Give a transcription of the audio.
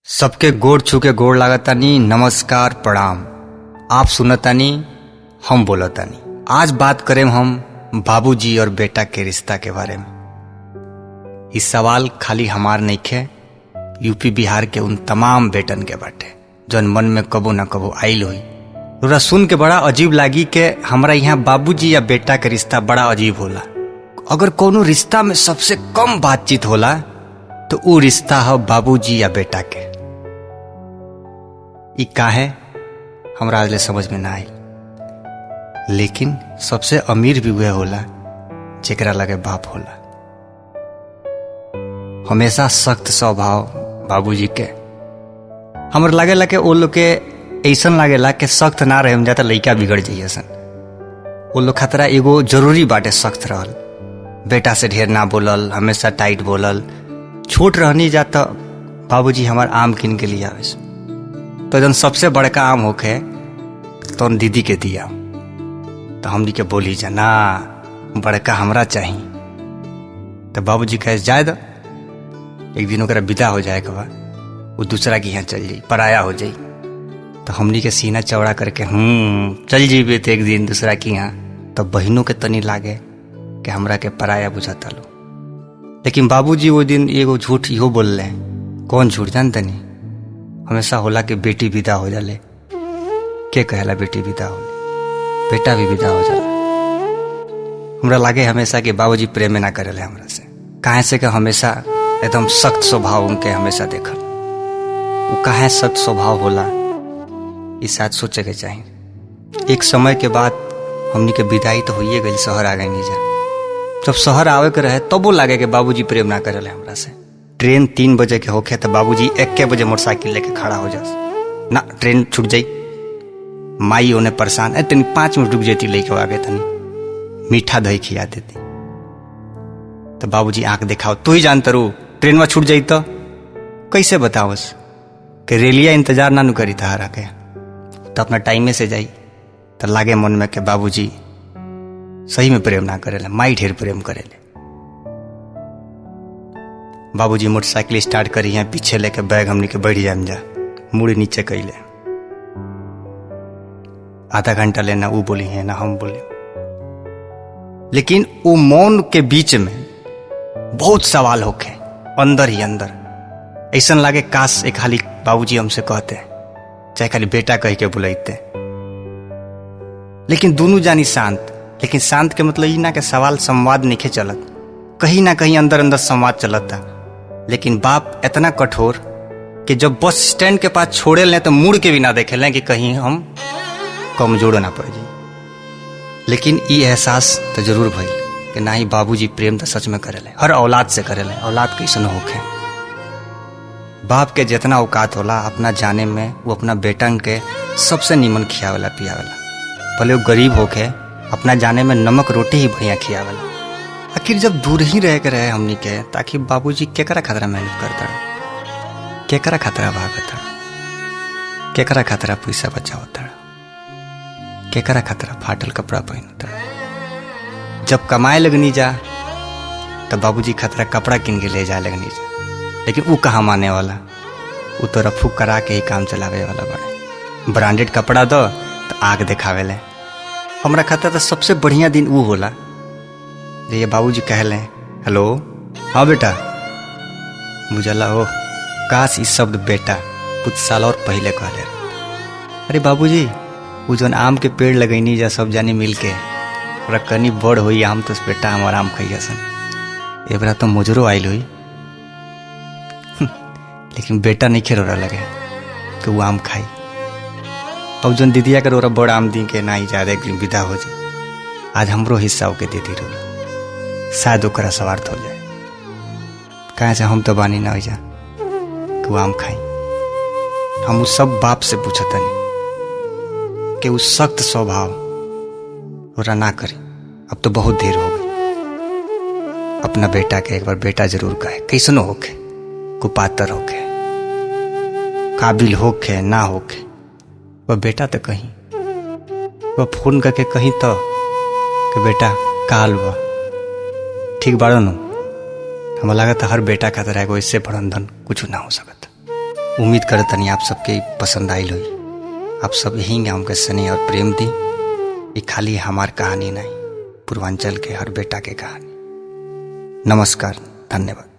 सबके गोड़ छू के गोड़ लागतानी। नमस्कार प्रणाम। आप सुनतानी, हम बोलतानी। आज बात करें हम बाबूजी और बेटा के रिश्ता के बारे में। इस सवाल खाली हमार नइखे, यूपी बिहार के उन तमाम बेटन के बाटे जौन मन में कबो न कबो आइल हुई। तोरा सुन के बड़ा अजीब लागी कि हमरा यहाँ बाबूजी या बेटा के रिश्ता बड़ा अजीब होला। अगर कोनो रिश्ता में सबसे कम बातचीत होला तो वो रिश्ता है बाबूजी या बेटा के। ई काहे हमरा आज ले समझ में ना आई, लेकिन सबसे अमीर भी वह होला जेकरा लगे बाप होला। हमेशा सख्त स्वभाव बाबूजी के। हमर लागेला कि वो लोग के ऐसन लागेला कि सख्त ना रहे जाता लइका बिगड़ जाइए सन। वो लोग खतरा एगो जरूरी बाटे सख्त रहल। बेटा से ढेर ना बोलल, हमेशा टाइट बोलल। छोट रहनी जाता बाबूजी हमार आम किन के लिए आवे तो जन सबसे बड़का आम होखे तो दीदी के दिया तो हमनी के बोली जा ना बड़का हमरा चाहिए। तो बाबूजी कहे जाए दो, एक दिन ओकरा विदा हो जाए के बा, वो दूसरा के यहाँ चल जाई, पराया हो जाई। तो हमनी के सीना चौड़ा करके चल जीबे तो एक दिन दूसरा के यहाँ। तो बहनों के तनी लागे कि हमरा के पराया बुझाता लो। लेकिन बाबूजी वो दिन एगो झूठ इहो बोल ले। कौन झूठ जानते नहीं? हमेशा होला कि बेटी विदा हो जाले। के कहला बेटी विदा हो, बेटा भी विदा हो जाला। हमरा लागे हमेशा कि बाबूजी प्रेम ना करेले हमरा से, काहे से कि हमेशा एकदम सख्त स्वभाव उनके हमेशा देखल। वो काहे सख्त स्वभाव होला इस शायद सोचे के चाहिए। एक समय के बाद हमनी के विदाई तो होइए गई, शहर आ गई नीजा। जब शहर आवे के रहे तब वो लागे कि बाबूजी प्रेम ना करेले हमरा से। ट्रेन 3 बजे के होखे तो बाबूजी 1 बजे मोटरसाइकिल लेके खड़ा हो जास ना, ट्रेन छूट जाई। माई होने परेशान, तनी 5 मिनट रुक जाती लेके आगे, तनी मीठा दही खिया देती। तो बाबूजी आंख दिखाओ, तू ही जानता रू ट्रेन में छूट जाई तो कैसे बतावस कि रेलिया इंतजार ना नु करी तहारा के। तो अपना टाइम में से जाई तो लागे मन में कि बाबूजी सही में प्रेम ना करेले, माई ढेर प्रेम करेले। बाबूजी मोटरसाइकिल स्टार्ट करी है, पीछे लेके बैग हमनी के बैठ जाए जा, मुड़ी नीचे कैले। आधा घंटा लेना वो बोली है ना हम बोले। लेकिन वो मौन के बीच में बहुत सवाल होके अंदर ही अंदर। ऐसा लागे काश एक खाली बाबूजी हमसे कहते, चाहे खाली बेटा कह के बुलाते। लेकिन दोनों जानी शांत। लेकिन शांत के मतलब ये ना कि सवाल संवाद नहीं चलत, कहीं ना कहीं अंदर अंदर संवाद चलता। लेकिन बाप इतना कठोर कि जब बस स्टैंड के पास छोड़े लें तो मुड़ के भी ना देखे लें कि कहीं हम कमजोर ना पड़ जाए। लेकिन ये एहसास तो जरूर भइल कि ना ही बाबूजी प्रेम तो सच में करेले, हर औलाद से करेले। औलाद कैसन होखे, बाप के जितना औकात होला अपना जाने में वो अपना बेटन के सबसे नीमन खियावेला पियावेला। भले वो गरीब होके अपना जाने में नमक रोटी ही बढ़िया खियावेला। आखिर जब दूर ही रह के रहे हमनी के, ताकि बाबूजी केकरा खतरा मेहनत करता, केकरा खतरा भागता, केकरा खतरा पैसा बचावता, केकरा खतरा फाटल कपड़ा पहनता। जब कमाए लगनी जा तब बाबूजी खतरा कपड़ा किन के ले जाए लगनी जा। लेकिन वो कहाँ माने वाला, वो तो रफू करा के ही काम चलावे वाला बड़े। ब्रांडेड कपड़ा दो तो आग दिखावे ले। हमरा खतरा तो सबसे बढ़िया दिन वो होला ये बाबूजी कहले, हेलो हाँ बेटा, बुझला हो। काश इस शब्द बेटा कुछ साल और पहले कहले रहे। अरे बाबूजी वो जौन आम के पेड़ लगैनी जा सब जानी मिल के, कनी बड़ हुई आम तो बेटा हमारा आम खैया सन। ए बरा तो मुजरो आयल हुई लेकिन बेटा नहीं खेल रहा लगे कि वो आम खाई। अब जौन दीदिया कर ओरा बड़ आम दी के ना ही ज्यादा एक विदा हो जाए। आज हमरो हिस्सा होके दे दी रहो, शायद ओकरा स्वार्थ हो जाए। कहे से हम तो बानी ना हो जा कि वो आम खाई। हम उस सब बाप से पूछतनी कि उस सख्त स्वभाव ओरा ना करी। अब तो बहुत देर हो गई। अपना बेटा के एक बार बेटा जरूर कहे, कैसनो होके, कुपातर होके, काबिल होके ना होके, वह बेटा तो कहीं, वह फोन करके कहीं तो कि बेटा काल हुआ ठीक बाड़ो नु। हमें लगा था हर बेटा खातिर एगो इससे बड़न धन कुछ ना हो सकता। उम्मीद करतनी आप सबके पसंद आयल हुई। आप सब यही हमके स्नेह और प्रेम दी। ये खाली हमार कहानी नहीं, पूर्वांचल के हर बेटा के कहानी। नमस्कार, धन्यवाद।